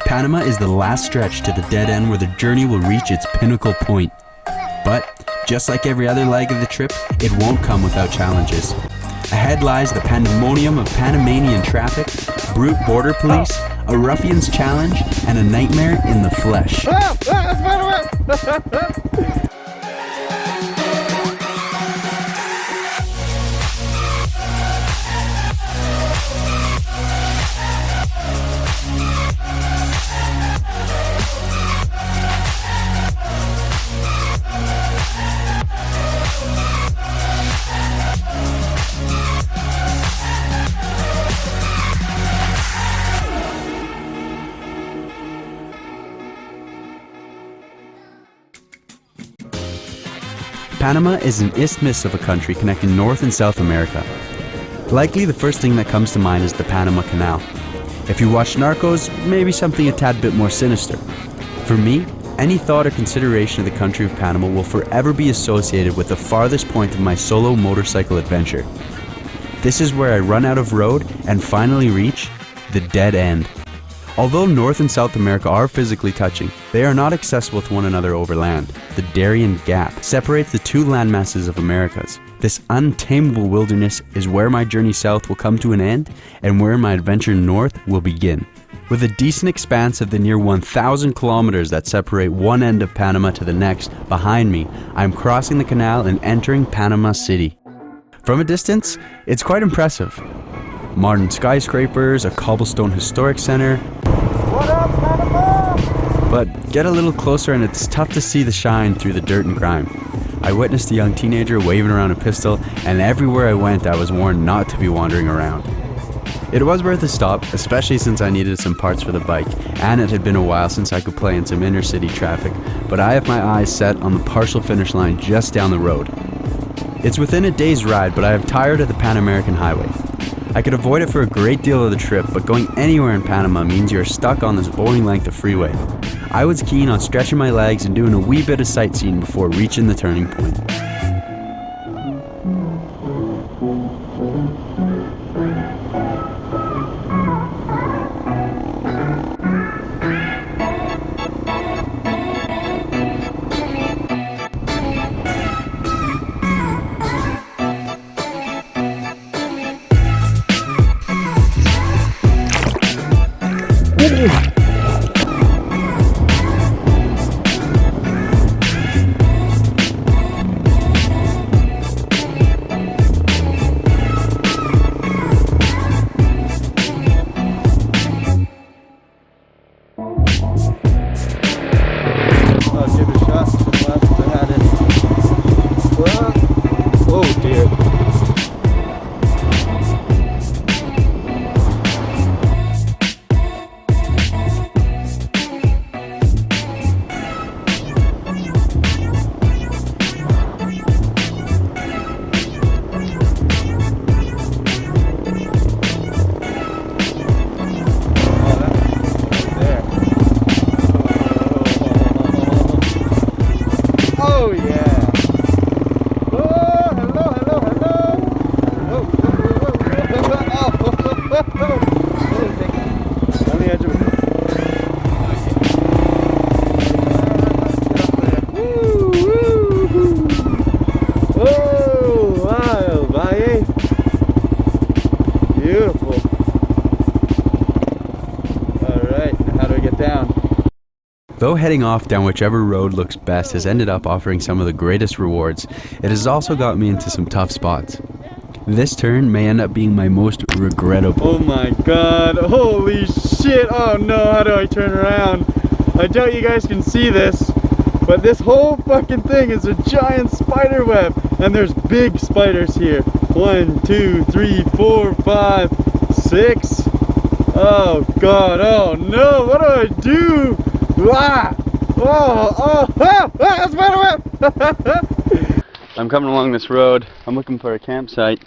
Panama is the last stretch to the dead end where the journey will reach its pinnacle point. But, just like every other leg of the trip, it won't come without challenges. Ahead lies the pandemonium of Panamanian traffic, brute border police, a ruffian's challenge, and a nightmare in the flesh. Panama is an isthmus of a country connecting North and South America. Likely the first thing that comes to mind is the Panama Canal. If you watch Narcos, maybe something a tad bit more sinister. For me, any thought or consideration of the country of Panama will forever be associated with the farthest point of my solo motorcycle adventure. This is where I run out of road and finally reach the dead end. Although North and South America are physically touching, they are not accessible to one another over land. The Darien Gap separates the two landmasses of Americas. This untamable wilderness is where my journey south will come to an end and where my adventure north will begin. With a decent expanse of the near 1,000 kilometers that separate one end of Panama to the next behind me, I am crossing the canal and entering Panama City. From a distance, it's quite impressive. Modern skyscrapers, a cobblestone historic center. What up, Panama? But get a little closer and it's tough to see the shine through the dirt and grime. I witnessed a young teenager waving around a pistol, and everywhere I went I was warned not to be wandering around. It was worth a stop, especially since I needed some parts for the bike, and it had been a while since I could play in some inner city traffic, but I have my eyes set on the partial finish line just down the road. It's within a day's ride, but I am tired of the Pan American Highway. I could avoid it for a great deal of the trip, but going anywhere in Panama means you're stuck on this boring length of freeway. I was keen on stretching my legs and doing a wee bit of sightseeing before reaching the turning point. Though heading off down whichever road looks best has ended up offering some of the greatest rewards, it has also got me into some tough spots. This turn may end up being my most regrettable. Oh my god, holy shit, oh no, how do I turn around? I doubt you guys can see this, but this whole fucking thing is a giant spider web, and there's big spiders here. 1, 2, 3, 4, 5, 6. Oh god, oh no, what do I do? Ah! Spider web! I'm coming along this road, I'm looking for a campsite,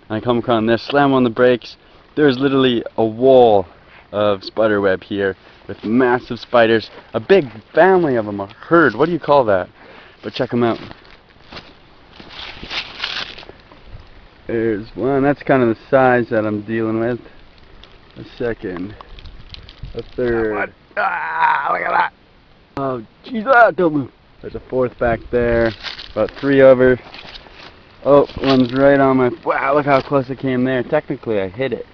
and I come across this, slam on the brakes. There's literally a wall of spider web here with massive spiders, a big family of them, a herd, what do you call that? But check them out. There's one, that's kind of the size that I'm dealing with. A second, a third. Ah, look at that. Oh, jeez, don't move. There's a fourth back there. About 3 over. Oh, one's right on my... Wow, look how close I came there. Technically, I hit it.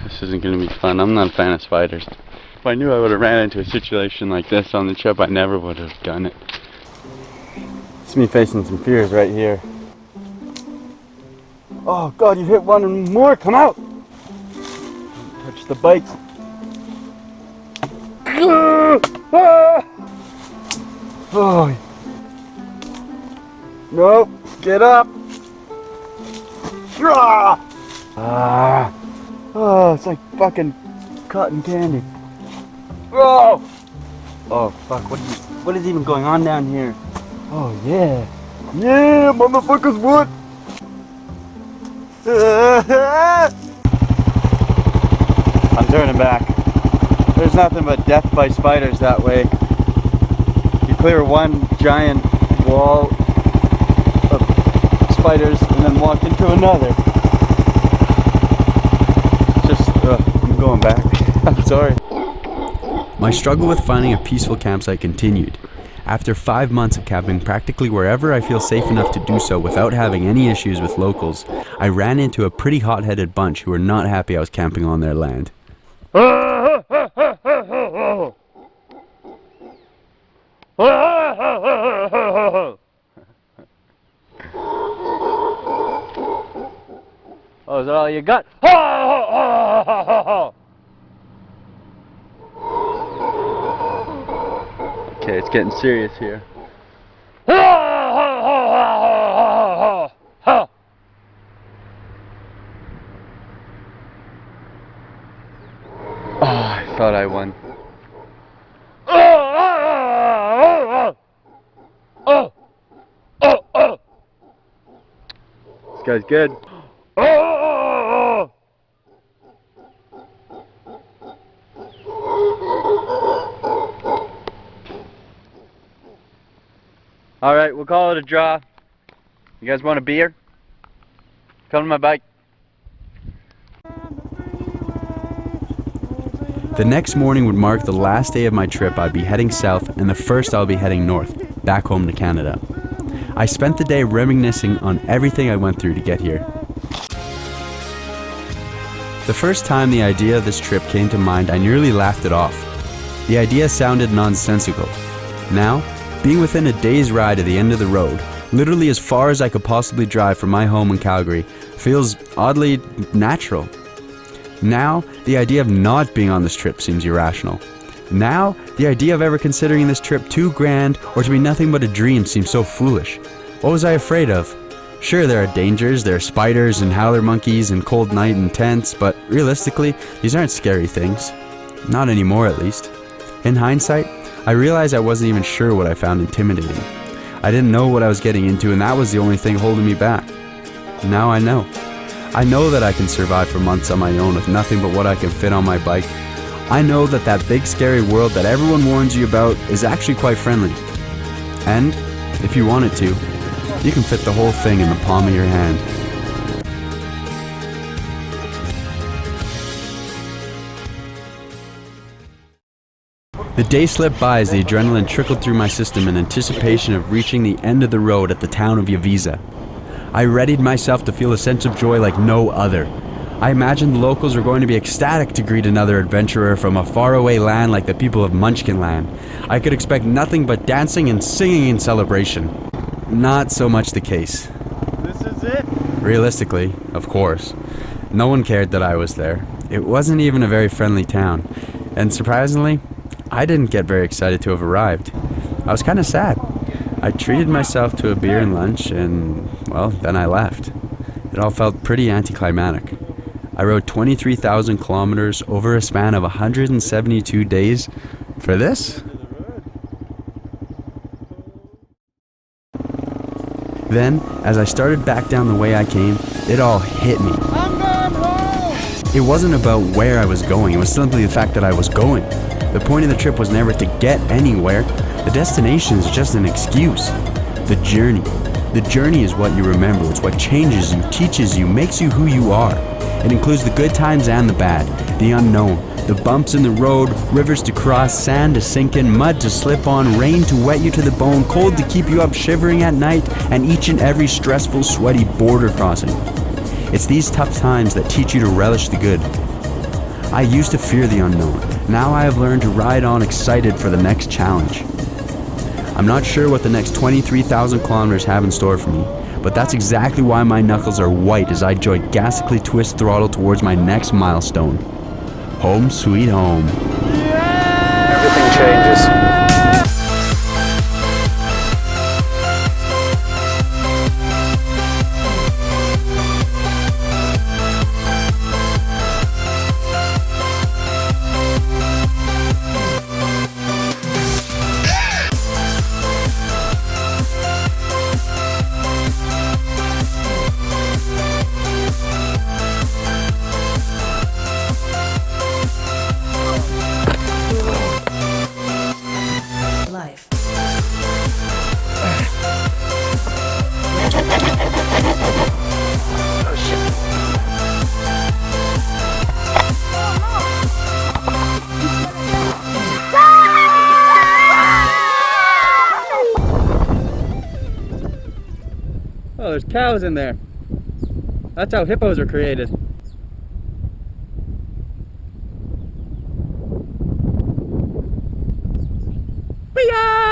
This isn't going to be fun. I'm not a fan of spiders. If I knew I would have ran into a situation like this on the trip, I never would have done it. It's me facing some fears right here. Oh God, you hit one and more, come out! Touch the bikes. Oh. Nope, get up! Oh, it's like fucking cotton candy. Oh! Oh fuck, what is even going on down here? Oh yeah. Yeah, motherfuckers, what? I'm turning back. There's nothing but death by spiders that way. You clear one giant wall of spiders and then walk into another. I'm going back. I'm sorry. My struggle with finding a peaceful campsite continued. After 5 months of camping practically wherever I feel safe enough to do so without having any issues with locals, I ran into a pretty hot-headed bunch who were not happy I was camping on their land. Oh, is that all you got? Okay, it's getting serious here. This I thought I won. This guy's good. Alright, we'll call it a draw. You guys want a beer? Come to my bike. The next morning would mark the last day of my trip. I'd be heading south, and the first I'll be heading north, back home to Canada. I spent the day reminiscing on everything I went through to get here. The first time the idea of this trip came to mind, I nearly laughed it off. The idea sounded nonsensical. Now, being within a day's ride of the end of the road, literally as far as I could possibly drive from my home in Calgary, feels oddly natural. Now, the idea of not being on this trip seems irrational. Now, the idea of ever considering this trip too grand or to be nothing but a dream seems so foolish. What was I afraid of? Sure, there are dangers, there are spiders and howler monkeys and cold night and tents, but realistically, these aren't scary things. Not anymore, at least. In hindsight, I realized I wasn't even sure what I found intimidating. I didn't know what I was getting into, and that was the only thing holding me back. Now I know. I know that I can survive for months on my own with nothing but what I can fit on my bike. I know that that big scary world that everyone warns you about is actually quite friendly. And, if you wanted to, you can fit the whole thing in the palm of your hand. The day slipped by as the adrenaline trickled through my system in anticipation of reaching the end of the road at the town of Yavisa. I readied myself to feel a sense of joy like no other. I imagined the locals were going to be ecstatic to greet another adventurer from a faraway land like the people of Munchkin Land. I could expect nothing but dancing and singing in celebration. Not so much the case. This is it? Realistically, of course. No one cared that I was there. It wasn't even a very friendly town. And surprisingly, I didn't get very excited to have arrived. I was kind of sad. I treated myself to a beer and lunch and, well, then I left. It all felt pretty anticlimactic. I rode 23,000 kilometers over a span of 172 days for this? Then, as I started back down the way I came, it all hit me. I'm going home! It wasn't about where I was going, it was simply the fact that I was going. The point of the trip was never to get anywhere. The destination is just an excuse. The journey. The journey is what you remember. It's what changes you, teaches you, makes you who you are. It includes the good times and the bad, the unknown, The bumps in the road, rivers to cross, sand to sink in, mud to slip on, rain to wet you to the bone, cold to keep you up shivering at night, and each and every stressful, sweaty border crossing. It's these tough times that teach you to relish the good. I used to fear the unknown. Now I have learned to ride on excited for the next challenge. I'm not sure what the next 23,000 kilometers have in store for me, but that's exactly why my knuckles are white as I gigantically twist throttle towards my next milestone. Home sweet home. Everything changes. Life. Oh shit. Oh, there's cows in there. That's how hippos are created.